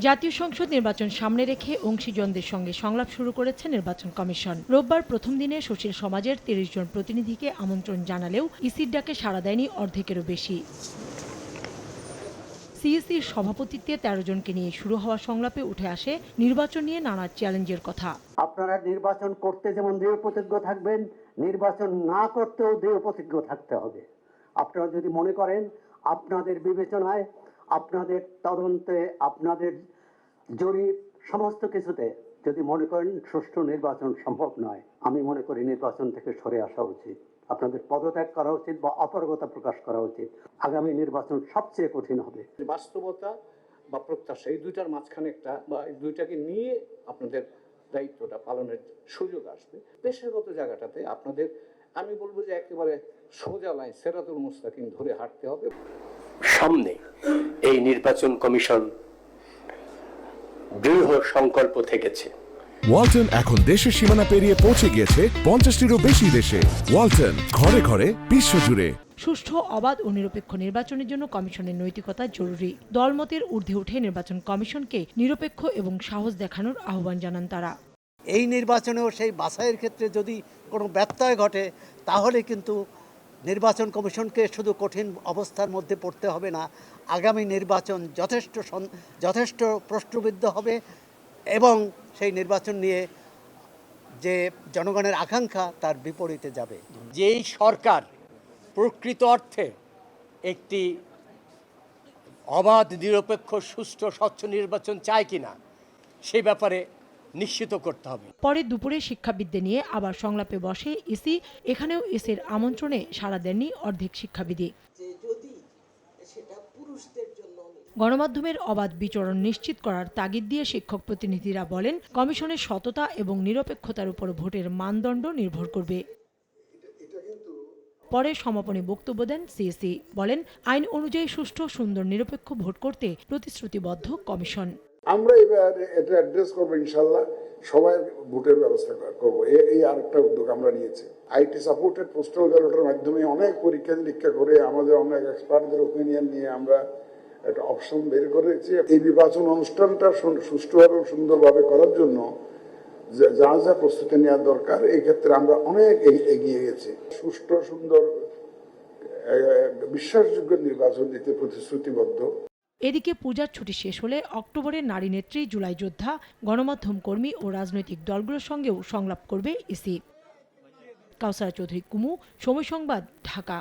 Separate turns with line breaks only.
জাতীয় সংসদ নির্বাচন সামনে রেখে অংশীজনদের সঙ্গে সংলাপ শুরু করেছে নির্বাচন কমিশন। রোববার প্রথম দিনে সুশীল সমাজের ৩০ জন প্রতিনিধিকে আমন্ত্রণ জানালেও ইসির ডাকে সাড়া দেয়নি অর্ধেকেরও বেশি। সিইসির সভাপতিত্বে ১৩ জনকে নিয়ে শুরু হওয়া সংলাপে উঠে আসে নির্বাচন নিয়ে নানা চ্যালেঞ্জের কথা।
আপনারা নির্বাচন করতে যেমন দৃঢ় প্রতিজ্ঞ থাকবেন, নির্বাচন না করতেও দৃঢ় প্রতিজ্ঞ থাকতে হবে। আপনারা যদি মনে করেন আপনাদের বিবেচনায়, আপনাদের তদন্তে, আপনাদের জরিপ সমস্ত কিছুতে যদি মনে করেন সুষ্ঠু নির্বাচন সম্ভব নয়, আমি মনে করি নির্বাচন থেকে সরে আসা উচিত। আপনাদের পদত্যাগ করা উচিত বা অপারগতা প্রকাশ করা উচিত। আগামী নির্বাচন সবচেয়ে কঠিন হবে।
বাস্তবতা বা প্রত্যাশা এই দুইটার মাঝখানে একটা বা এই দুইটাকে নিয়ে আপনাদের দায়িত্বটা পালনের সুযোগ আসবে। পেশাগত জায়গাটাতে আপনাদের আমি বলবো যে একেবারে সোজা লাইন সিরাতুল মুস্তাকিম ধরে হাঁটতে হবে।
সামনে এই নির্বাচন কমিশন দৃঢ় সংকল্প থেকেছে।
ওয়ালটন এখন দেশের সীমানা পেরিয়ে পৌঁছে গিয়েছে 50টিরও বেশি দেশে। ওয়ালটন, ঘরে ঘরে বিশ্বজুড়ে।
সুষ্ঠু, অবাধ ও নিরপেক্ষ নির্বাচনের জন্য কমিশনের নৈতিকতা জরুরি। দলমতের ঊর্ধ্বে উঠে নির্বাচন কমিশনকে নিরপেক্ষ এবং সাহস দেখানোর আহ্বান জানান তারা।
এই নির্বাচনেও সেই বাছাইয়ের ক্ষেত্রে যদি কোনো ব্যত্যয় ঘটে, তাহলে কিন্তু নির্বাচন কমিশনকে শুধু কঠিন অবস্থার মধ্যে পড়তে হবে না, আগামী নির্বাচন যথেষ্ট প্রশ্নবিদ্ধ হবে এবং সেই নির্বাচন নিয়ে যে জনগণের আকাঙ্ক্ষা তার বিপরীতে যাবে।
যেই সরকার প্রকৃত অর্থে একটি অবাধ, নিরপেক্ষ, সুষ্ঠু, স্বচ্ছ নির্বাচন চায় কিনা সেই ব্যাপারে নিশ্চিত করতে হবে।
পরে দুপুরে শিক্ষাবিদদের নিয়ে আবার সংলাপে বসে ইসি। এখানেও ইসির আমন্ত্রণে সাড়া দেননি অর্ধেক শিক্ষাবিদই। গণমাধ্যমের অবাধ বিচরণ নিশ্চিত করার তাগিদ দিয়ে শিক্ষক প্রতিনিধিরা বলেন, কমিশনের সততা এবং নিরপেক্ষতার উপর ভোটের মানদণ্ড নির্ভর করবে। পরে সমাপনী বক্তব্য দেন সিইসি। বলেন, আইন অনুযায়ী সুষ্ঠু, সুন্দর, নিরপেক্ষ ভোট করতে প্রতিশ্রুতিবদ্ধ কমিশন।
আমরা এবার এটা অ্যাড্রেস করবো, ইনশাল্লাহ সবাই ভোটের ব্যবস্থা করবো। এই আরেকটা উদ্যোগ আমরা নিয়েছি। আইটি সাপোর্টেড পোস্টাল ব্যালটের মাধ্যমে অনেক পরীক্ষা নিরীক্ষা করে আমাদের অনেক এক্সপার্টদের ওপিনিয়ন নিয়ে আমরা একটা অপশন বের করেছি। এই নির্বাচন অনুষ্ঠানটা সুষ্ঠুভাবে সুন্দরভাবে করার জন্য যা যা প্রস্তুতি নেওয়া দরকার, এই ক্ষেত্রে আমরা অনেক এগিয়ে গেছি। সুষ্ঠু, সুন্দর, বিশ্বাসযোগ্য নির্বাচন দিতে প্রতিশ্রুতিবদ্ধ।
এদিকে পূজার ছুটি শেষ হলে অক্টোবরের নারী নেত্রী, জুলাই যোদ্ধা, গণমাধ্যম কর্মী ও রাজনৈতিক দলগুলোর সঙ্গেও সংলাপ করবে ইসি। কাউসারা চৌধুরী, কুমু, সময় সংবাদ, ঢাকা।